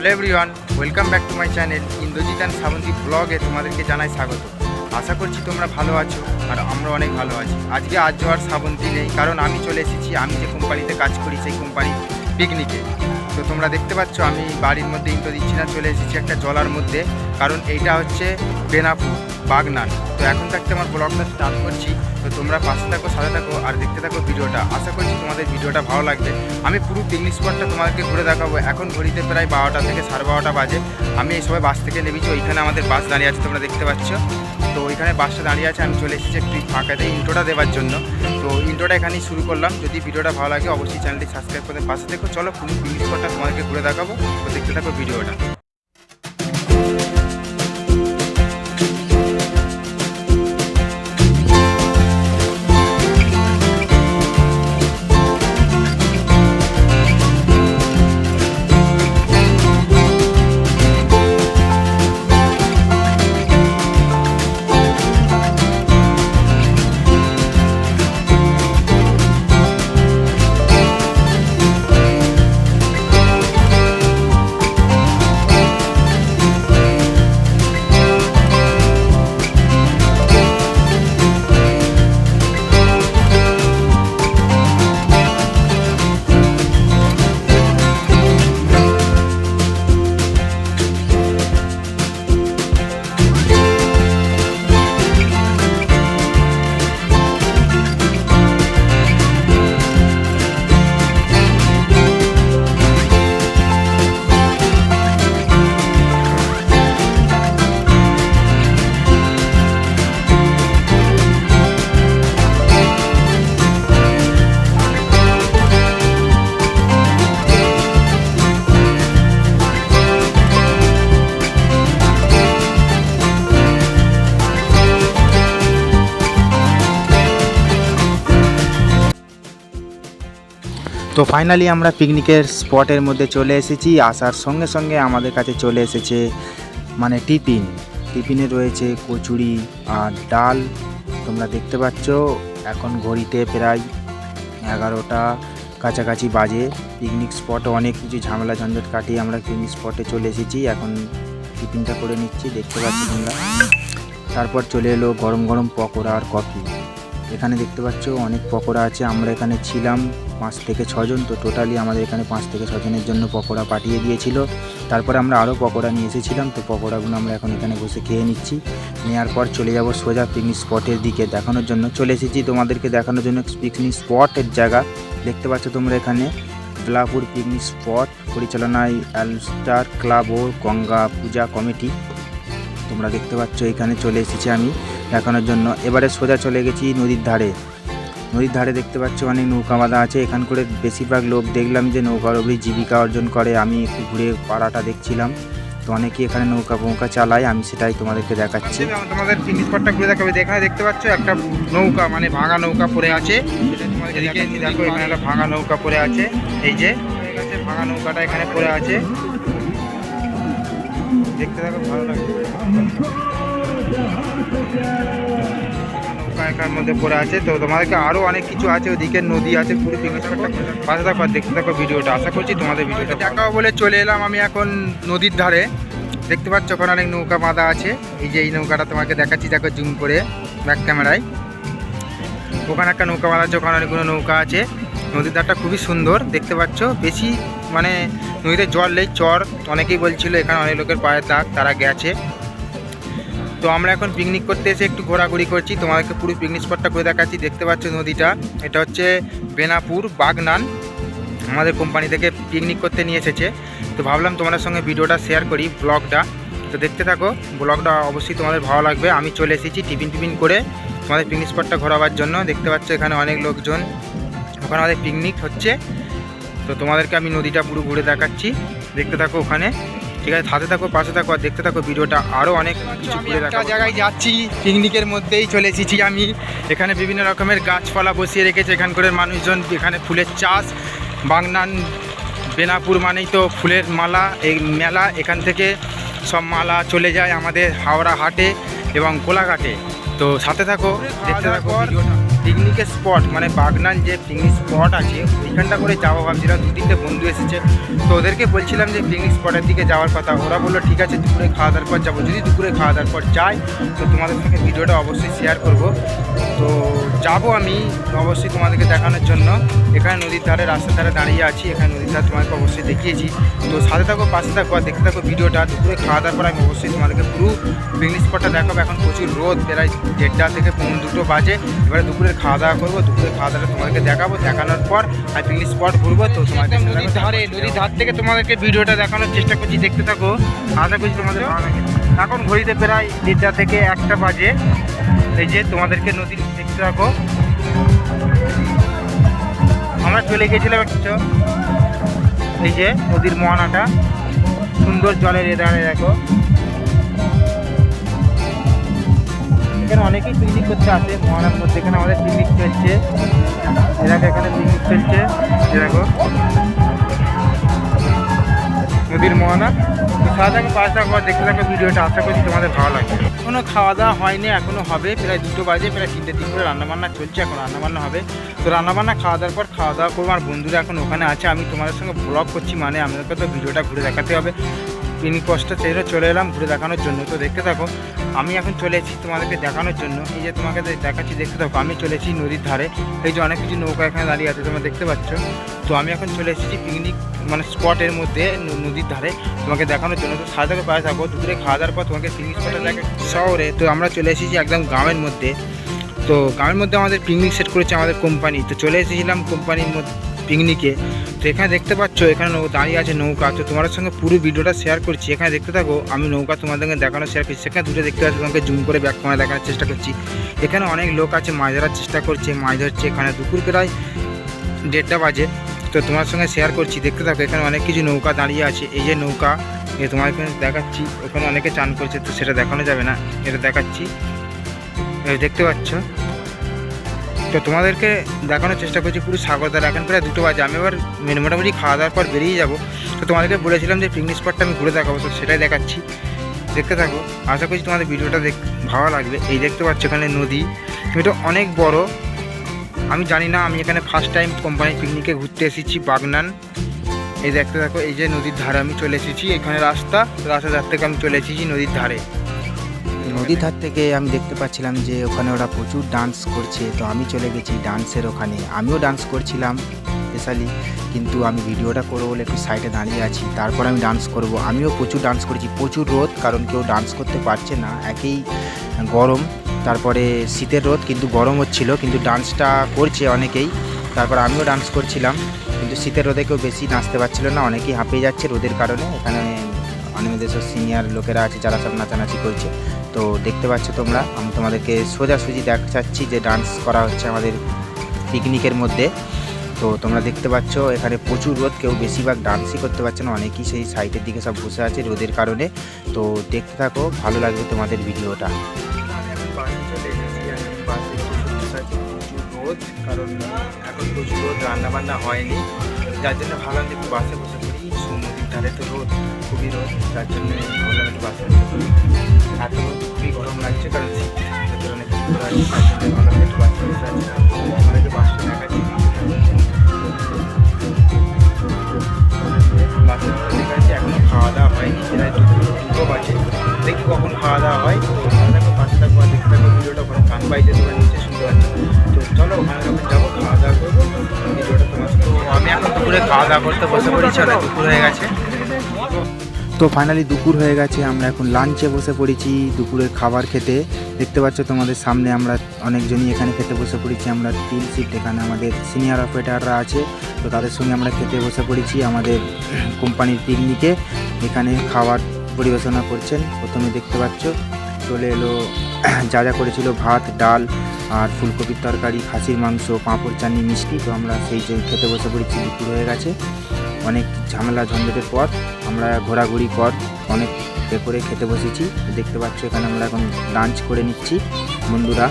Hello everyone, welcome back to my channel Indrajit and Shrabanti ব্লগে তোমাদেরকে জানাই স্বাগত। আশা করছি তোমরা ভালো আছো আর আমরা অনেক ভালো আছি। আজকে আর্য আর শ্রাবন্তী নেই, কারণ আমি চলে এসেছি আমি যে কোম্পানিতে কাজ করি সেই কোম্পানি পিকনিকে। তো তোমরা দেখতে পাচ্ছ আমি বাড়ির মধ্যে ইন্ট্রো দিচ্ছি না, চলে এসেছি একটা জলার মধ্যে, কারণ এইটা হচ্ছে বেনাপুর বাগনান। তো এখন থাকতে আমার ব্লগটা স্টার্ট করছি। তো তোমরা পাশে থাকো, সাথে থাকো আর দেখতে থাকো ভিডিওটা। আশা করছি তোমাদের ভিডিওটা ভালো লাগবে। আমি পুরো পিকনিক স্পটটা তোমাদেরকে ঘুরে দেখাবো। এখন ঘড়িতে প্রায় 12টা থেকে 12:30 বাজে। আমি এই সময় বাস থেকে নেমেছি, ওইখানে আমাদের বাস দাঁড়িয়ে আছে, তোমরা দেখতে পাচ্ছ। তো ওইখানে বাসটা দাঁড়িয়ে আছে, আমি চলে এসেছি একটু ফাঁকাতে ইন্ট্রোটা দেওয়ার জন্য। তো ইন্ট্রোটা এখানেই শুরু করলাম। যদি ভিডিওটা ভালো লাগে অবশ্যই চ্যানেলটি সাবস্ক্রাইব করে পাশে থেকো। চলো পুরো পিকনিক স্পটটা তোমাদেরকে ঘুরে দেখাবো। তো দেখতে থাকো ভিডিওটা। তো ফাইনালি আমরা পিকনিকের স্পটের মধ্যে চলে এসেছি। আসার সঙ্গে সঙ্গে আমাদের কাছে চলে এসেছে মানে টিফিনে রয়েছে কচুরি আর ডাল। তোমরা দেখতে পাচ্ছ এখন ঘড়িতে প্রায় 11টা কাছাকাছি বাজে। পিকনিক স্পটে অনেক কিছু ঝামেলা ঝঞ্ঝট কাটিয়ে আমরা পিকনিক স্পটে চলে এসেছি। এখন টিফিনটা করে নিচ্ছি, দেখতে পাচ্ছ তোমরা। তারপর চলে এলো গরম গরম পকোড়া আর কফি। এখানে দেখতে পাচ্ছ অনেক পকোড়া আছে। আমরা এখানে ছিলাম 5 থেকে 6 জন। তো টোটালি আমাদের এখানে 5 থেকে 6 জনের জন্য পকোড়া পাঠিয়ে দিয়েছিল। তারপরে আমরা আরও পকোড়া নিয়ে এসেছিলাম। তো পকোড়াগুলো আমরা এখন এখানে বসে খেয়ে নিচ্ছি। নেওয়ার পর চলে যাব সোজা পিকনিক স্পটের দিকে দেখানোর জন্য। চলে এসেছি তোমাদেরকে দেখানোর জন্য পিকনিক স্পটের জায়গা। দেখতে পাচ্ছ তোমরা এখানে বেনাপুর পিকনিক স্পট পরিচালনায় অলস্টার ক্লাব ও গঙ্গা পূজা কমিটি। তোমরা দেখতে পাচ্ছ এখানে চলে এসেছি আমি দেখানোর জন্য। এবারে সোজা চলে গেছি নদীর ধারে দেখতে পাচ্ছ অনেক নৌকা বাঁধা আছে। এখান করে বেশিরভাগ লোক দেখলাম যে নৌকার ওপরে জীবিকা অর্জন করে। আমি একটু ঘুরে পাড়াটা দেখছিলাম, তো অনেকেই এখানে নৌকা চালায়, আমি সেটাই তোমাদেরকে দেখাচ্ছি। তোমাদের পিকনিক স্পটটা ঘুরে দেখাবে। এখানে দেখতে পাচ্ছ একটা নৌকা মানে ভাঙা নৌকা পড়ে আছে। এদিকে দেখো এখানে একটা ভাঙা নৌকা পড়ে আছে। এই যে ভাঙা নৌকাটা এখানে পড়ে আছে, দেখতে থাকো, ভালো লাগবে। নৌকার মধ্যে পড়ে আছে। তো তোমাদেরকে আরও অনেক কিছু আছে, ওদিকে নদী আছে, পুরো পিকনিক স্পটটা পাশে থাকো আর দেখতে থাকো ভিডিওটা। আশা করছি তোমাদের ভিডিওটা দেখাও বলে চলে এলাম আমি এখন নদীর ধারে। দেখতে পাচ্ছ ওখানে অনেক নৌকা বাঁধা আছে। এই যে এই নৌকাটা তোমাকে দেখাচ্ছি, দেখো জুম করে ব্যাক ক্যামেরায়। ওখানে একটা নৌকা বাঁধা আছে, ওখানে অনেকগুলো নৌকা আছে। নদীর ধারটা খুবই সুন্দর দেখতে পাচ্ছ। বেশি মানে নদীতে জল নেই, চর। অনেকেই বলছিল এখানে অনেক লোকের পায়ের দাগ, তারা গেছে। তো আমরা এখন পিকনিক করতে এসে একটু ঘোরাঘুরি করছি, তোমাদেরকে পুরো পিকনিক স্পটটা করে দেখাচ্ছি। দেখতে পাচ্ছ নদীটা, এটা হচ্ছে বেনাপুর বাগনান। আমাদের কোম্পানি থেকে পিকনিক করতে নিয়ে এসেছে। তো ভাবলাম তোমাদের সঙ্গে ভিডিওটা শেয়ার করি, ব্লগটা। তো দেখতে থাকো, ব্লগটা অবশ্যই তোমাদের ভালো লাগবে। আমি চলে এসেছি টিফিন করে তোমাদের পিকনিক স্পটটা ঘোরাবার জন্য। দেখতে পাচ্ছ এখানে অনেক লোকজন, ওখানে আমাদের পিকনিক হচ্ছে। তো তোমাদেরকে আমি নদীটা পুরো ঘুরে দেখাচ্ছি, দেখতে থাকো ওখানে। ঠিক আছে, সাথে থাকো, পাশে থাকো আর দেখতে থাকো ভিডিওটা। আরও অনেক কিছু ঘুরে দেখা জায়গায় যাচ্ছি, পিকনিকের মধ্যেই চলে এসেছি আমি। এখানে বিভিন্ন রকমের গাছপালা বসিয়ে রেখেছে এখানকার মানুষজন। এখানে ফুলের চাষ। বাগনান বেনাপুর মানেই তো ফুলের মালা, এই মেলা। এখান থেকে সব মালা চলে যায় আমাদের হাওড়া হাটে এবং কোলাঘাটে। তো সাথে থাকো, দেখতে থাকো ভিডিওটা। পিকনিকের স্পট মানে বাগনান যে পিকনিক স্পট আছে ওইখানটা করে যাবো ভাবছিলাম। 2-3টে বন্ধু এসেছে, তো ওদেরকে বলছিলাম যে পিকনিক স্পটের দিকে যাওয়ার কথা। ওরা বললো ঠিক আছে দুপুরে খাওয়া দাওয়ার পর যাবো। যদি দুপুরে খাওয়া দাওয়ার পর যাই তো তোমাদের সঙ্গে ভিডিওটা অবশ্যই শেয়ার করব। তো যাবো আমি অবশ্যই তোমাদেরকে দেখানোর জন্য। এখানে নদীর ধারে রাস্তার ধারে দাঁড়িয়ে আছি, এখানে নদীর ধারে তোমাদেরকে অবশ্যই দেখিয়েছি। তো সাথে থাকো, পাশে থাকো, আর দেখতে থাকো ভিডিওটা। দুপুরে খাওয়া দাওয়ার পর আমি অবশ্যই তোমাদেরকে পুরো পিকনিক স্পটটা দেখাবো। এখন প্রচুর রোদ, প্রায় 1:30 থেকে 2 বাজে। এবারে দুপুরে খাওয়া দাওয়া করবো, দুপুরে খাওয়া দাওয়া তোমাদেরকে দেখাবো। দেখানোর পর আর পিকনিক স্পট ঘুরবো। তো তোমাদের নদীর ধার থেকে তোমাদেরকে ভিডিওটা দেখানোর চেষ্টা করছি, দেখতে থাকো। আশা করছি তোমাদের ভালো লাগে। এখন ঘড়িতে প্রায় 1:30 থেকে 1টা বাজে। এই যে তোমাদেরকে নদীর দেখতে থাকো। আমরা চলে গেছিলাম একটু, এই যে নদীর মোহনাটা, সুন্দর জলের এধারে দেখো। এখানে অনেকেই পিকনিক করতে আসে মোহনার মধ্যে। এখানে আমাদের পিকনিক চলছে, এলাকা এখানে পিকনিক চলছে দেখো, নদীর মোহনা। তো সাথে থাকো, পাশে থাকো, দেখতে থাকো ভিডিওটা। আশা করছি তোমাদের ভালো লাগবে। এখনও খাওয়া দাওয়া হয়নি, এখনও হবে। প্রায় 2 বাজে, প্রায় 3টে দিন করে রান্নাবান্না চলছে। এখন রান্নাবান্না হবে। তো রান্নাবান্না খাওয়া দাওয়ার পর খাওয়া দাওয়া করবো। আর বন্ধুরা এখন ওখানে আছে, আমি তোমাদের সঙ্গে ব্লগ করছি, মানে আমাদেরকে তো ভিডিওটা ঘুরে দেখাতে হবে। পিকনিক স্পটটা সেই চলে এলাম ঘুরে দেখানোর জন্য। তো দেখতে থাকো, আমি এখন চলে এসেছি তোমাদেরকে দেখানোর জন্য। এই যে তোমাকে দেখাচ্ছি, দেখতে থাকো। আমি চলে এসেছি নদীর ধারে। এই যে অনেক কিছু নৌকা এখানে দাঁড়িয়ে আছে, তোমরা দেখতে পাচ্ছ। তো আমি এখন চলে এসেছি পিকনিক মানে স্পটের মধ্যে, নদীর ধারে তোমাকে দেখানোর জন্য। তো সাথে থাকো, পাশে থাকো। দুপুরে খাওয়া দাওয়ার পর তোমাকে পিকনিক স্পটে দেখে শহরে। তো আমরা চলে এসেছি একদম গ্রামের মধ্যে। তো গ্রামের মধ্যে আমাদের পিকনিক সেট করেছে আমাদের কোম্পানি। তো চলে এসেছিলাম কোম্পানির মধ্যে পিকনিকে। তো এখানে দেখতে পাচ্ছ, এখানে দাঁড়িয়ে আছে নৌকা। তো তোমাদের সঙ্গে পুরো ভিডিওটা শেয়ার করছি। এখানে দেখতে থাকো, আমি নৌকা তোমাদেরকে দেখানো শেয়ার করছি। সেখানে দুটো দেখতে পাচ্ছি, তোমাকে জুম করে ব্যাক করে দেখানোর চেষ্টা করছি। এখানে অনেক লোক আছে, মাছ ধরার চেষ্টা করছে, মাছ ধরছে। এখানে দুপুর প্রায় 1:30 বাজে। তো তোমার সঙ্গে শেয়ার করছি, দেখতে থাকো। এখানে অনেক কিছু নৌকা দাঁড়িয়ে আছে। এই যে নৌকা, তোমার এখানে দেখাচ্ছি। ওখানে অনেকে চান করছে, তো সেটা দেখানো যাবে না, এটা দেখাচ্ছি। দেখতে পাচ্ছ। তো তোমাদেরকে দেখানোর চেষ্টা করছি পুরো সাগরদার। এখন প্রায় 2 বাজে। আমি এবার মোটামুটি খাওয়া দাওয়ার পর বেরিয়ে যাব। তো তোমাদেরকে বলেছিলাম যে পিকনিক স্পটটা আমি ঘুরে দেখাবো, তো সেটাই দেখাচ্ছি, দেখতে থাকো। আশা করছি তোমাদের ভিডিওটা ভালো লাগবে। এই দেখতে পাচ্ছ এখানে নদী, এটা অনেক বড়। আমি জানি না, আমি এখানে ফার্স্ট টাইম কোম্পানির পিকনিকে ঘুরতে এসেছি বাগনান। এই দেখতে থাকো, এই যে নদীর ধারে আমি চলে এসেছি। এখানে রাস্তার ধার থেকে আমি চলে এসেছি নদীর ধারে। নদীর ধার থেকে আমি দেখতে পাচ্ছিলাম যে ওখানে ওরা প্রচুর ডান্স করছে। তো আমি চলে গেছি ডান্সের ওখানে। আমিও ডান্স করছিলাম স্পেশালি, কিন্তু আমি ভিডিওটা করবো বলে একটু সাইডে দাঁড়িয়ে আছি। তারপর আমি ডান্স করব। আমিও প্রচুর ডান্স করেছি, প্রচুর রোদ, কারণ কেউ ডান্স করতে পারছে না। একই গরম, তারপরে শীতের রোদ, কিন্তু গরম হচ্ছিল, কিন্তু ডান্সটা করছে অনেকেই। তারপর আমিও ডান্স করছিলাম, কিন্তু শীতের রোদে কেউ বেশি নাচতে পারছিল না, অনেকেই হাঁপিয়ে যাচ্ছে রোদের কারণে। এখানে আমাদের সব সিনিয়র লোকেরা আছে যারা সব নাচানাচি করছে। তো দেখতে পাচ্ছ তোমরা, আমি তোমাদেরকে সোজাসুজি দেখাচ্ছি যে ডান্স করা হচ্ছে আমাদের পিকনিকের মধ্যে। তো তোমরা দেখতে পাচ্ছ এখানে প্রচুর রোদ, কেউ বেশিরভাগ ডান্সই করতে পারছে না, অনেকেই সেই সাইডের দিকে সব বসে আছে রোদের কারণে। তো দেখতে থাকো, ভালো লাগবে তোমাদের ভিডিওটা। রোদ, কারণ এখন প্রচুর রোদ, রান্নাবান্না হয়নি, যার জন্য ভাবলাম যে একটু বাসে বসে পড়ি। নদীর ধারে তো রোদ, খুবই রোদ, যার জন্য ভাবলাম একটু বাসে বসে পড়ি। এত রোদ, খুবই গরম লাগছে, কারণ ভেতরে অনেক কিছু করা আছে, তার জন্য ভাবলাম একটু বাসে বসে আছি। আমাদেরকে বাসটা দেখাচ্ছি, বাসে দেখাচ্ছি। এখনও খাওয়া দাওয়া হয়নি, প্রায় 2 বাজে। দেখি কখন খাওয়া দাওয়া হয়। তো ওখানে দেখো, পাশে থাকবো, দেখতে থাকো ভিডিওটা। ওখানে গান বাইতে তোমরা নিচে শুনতে পাচ্ছ। তো চলো ওখানে যখন যাবো খাওয়া দাওয়া করবো, ভিডিওটা তোমার। তো আমি এখন দুপুরে খাওয়া দাওয়া করতে বসে পড়েছি, আর দুপুর হয়ে গেছে। তো ফাইনালি দুপুর হয়ে গেছে, আমরা এখন লাঞ্চে বসে পড়েছি দুপুরের খাবার খেতে। দেখতে পাচ্ছ তোমাদের সামনে আমরা অনেকজনই এখানে খেতে বসে পড়েছি। আমরা 3 শিফট, এখানে আমাদের সিনিয়র অপারেটাররা আছে, তো তাদের সঙ্গে আমরা খেতে বসে পড়েছি আমাদের কোম্পানির পিকনিকে। এখানে খাবার পরিবেশনা করছেন। প্রথমে দেখতে পাচ্ছ চলে এলো যা যা করেছিল, ভাত, ডাল, আর ফুলকপির তরকারি, খাসির মাংস, পাঁপড়, চাটনি, মিষ্টি। তো আমরা সেই খেতে বসে পড়েছি, দুপুর হয়ে গেছে। অনেক ঝামেলা ঝঞ্ঝটের পর আমরা ঘোরাঘুরি পর অনেক করে খেতে বসেছি। দেখতে পাচ্ছ এখানে আমরা এখন লাঞ্চ করে নিচ্ছি বন্ধুরা।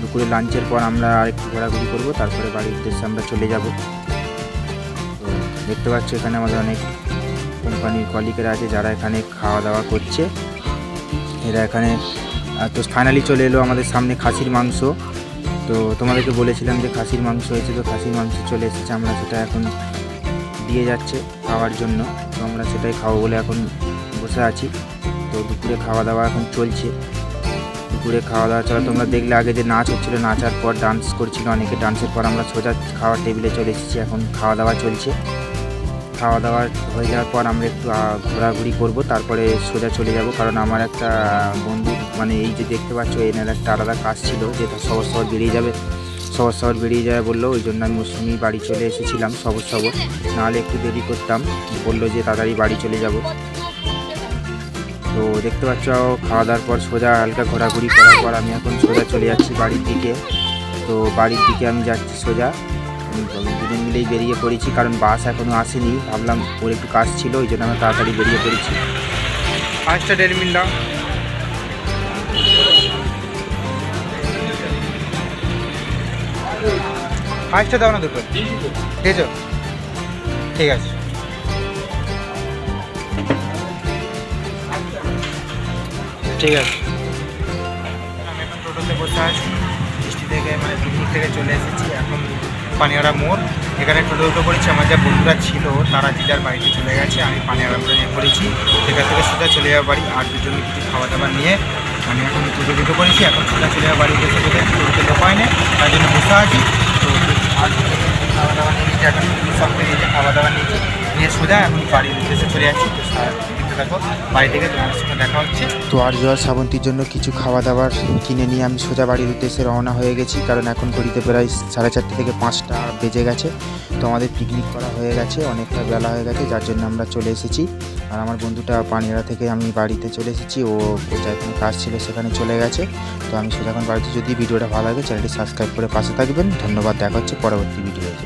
দুপুরে লাঞ্চের পর আমরা আরেকটু ঘোরাঘুরি করব, তারপরে বাড়ির উদ্দেশ্যে আমরা চলে যাব। তো দেখতে পাচ্ছ এখানে আমাদের অনেক কোম্পানির কলিগেরা আছে যারা এখানে খাওয়া দাওয়া করছে। এরা এখানে তো ফাইনালি চলে এলো আমাদের সামনে খাসির মাংস। তো তোমাদেরকে বলেছিলাম যে খাসির মাংস হয়েছে, তো খাসির মাংস চলে এসেছে, আমরা সেটা এখন দিয়ে যাচ্ছে খাওয়ার জন্য। তো আমরা সেটাই খাবো বলে এখন বসে আছি। তো দুপুরে খাওয়া দাওয়া এখন চলছে। দুপুরে খাওয়া দাওয়া চলে, তোমরা দেখলে আগে যে নাচ হচ্ছিলো, নাচার পর ডান্স করছিল অনেকে, ডান্সের পর আমরা সোজা খাওয়ার টেবিলে চলে এসেছি। এখন খাওয়া দাওয়া চলছে। খাওয়া দাওয়া হয়ে যাওয়ার পর আমরা একটু ঘোরাঘুরি করব, তারপরে সোজা চলে যাব। কারণ আমার একটা বন্ধু, মানে এই যে দেখতে পাচ্ছ এনার একটা আলাদা কাজ ছিল, যে সবর সবর বেরিয়ে যাবে, বললো। ওই জন্য আমি ওর সঙ্গেই বাড়ি চলে এসেছিলাম সবর, নাহলে একটু দেরি করতাম। বললো যে তাড়াতাড়ি বাড়ি চলে যাব। তো দেখতে পাচ্ছ খাওয়া দাওয়ার পর সোজা হালকা ঘোরাঘুরি করার পর আমি এখন সোজা চলে যাচ্ছি বাড়ির দিকে। তো বাড়ির দিকে আমি যাচ্ছি সোজা, দুজন মিলেই বেরিয়ে পড়েছি, কারণ বাস এখনও আসেনি। ভাবলাম ওর একটু কাজ ছিল, ওই জন্য আমরা তাড়াতাড়ি বেরিয়ে পড়েছি। 5টা 1.5 মিনিট দাও। পাঁচটা দাও না, দুটো দিয়েছ? ঠিক আছে। ঠিক আছে, আমি এখন টোটোতে বসে আছি। বৃষ্টি থেকে, মানে পিকনিক থেকে চলে এসেছি। এখন পানিয়াড়া মোড়, এখানে টোটো করেছি। আমার যা বন্ধুরা ছিল তারা যে যার বাড়িতে চলে গেছে, আমি পানিয়াড়া মোড়ে নিয়ে পড়েছি। সেখান থেকে সোজা চলে যাওয়া বাড়ি। আর দুজনে কিছু খাওয়া দাওয়া নিয়ে আমি এখন টোটো করেছি। এখন সোজা চলে যাওয়া বাড়ি বসে বলে টোটোতে লোক হয় না, তার জন্য বসে আছি। তো আর খাওয়া দাওয়া নিয়ে নিয়েছি, এখন সব নিয়ে খাওয়া দাওয়া নিয়ে সোজা এখন বাড়ির উদ্দেশ্যে চলে যাচ্ছি। তো দেখো বাড়ি থেকে তোমার সঙ্গে দেখা হচ্ছে। তো আর জল শ্রাবন্তীর জন্য কিছু খাওয়া দাওয়ার কিনে নিয়ে আমি সোজা বাড়ির উদ্দেশ্যে রওনা হয়ে গেছি। কারণ এখন ঘড়িতে প্রায় 4:30 থেকে 5টা বেজে গেছে। তো আমাদের পিকনিক করা হয়ে গেছে, অনেকটা বেলা হয়ে গেছে, যার জন্য আমরা চলে এসেছি। আর আমার বন্ধুটা পানিয়াড়া থেকে আমি বাড়িতে চলে এসেছি, ও যেখানে কাজ ছিল সেখানে চলে গেছে। তো আমি সোজা এখন বাড়িতে। যদি ভিডিওটা ভালো লাগে চ্যানেলটি সাবস্ক্রাইব করে পাশে থাকবেন। ধন্যবাদ, দেখা হচ্ছে পরবর্তী ভিডিওতে।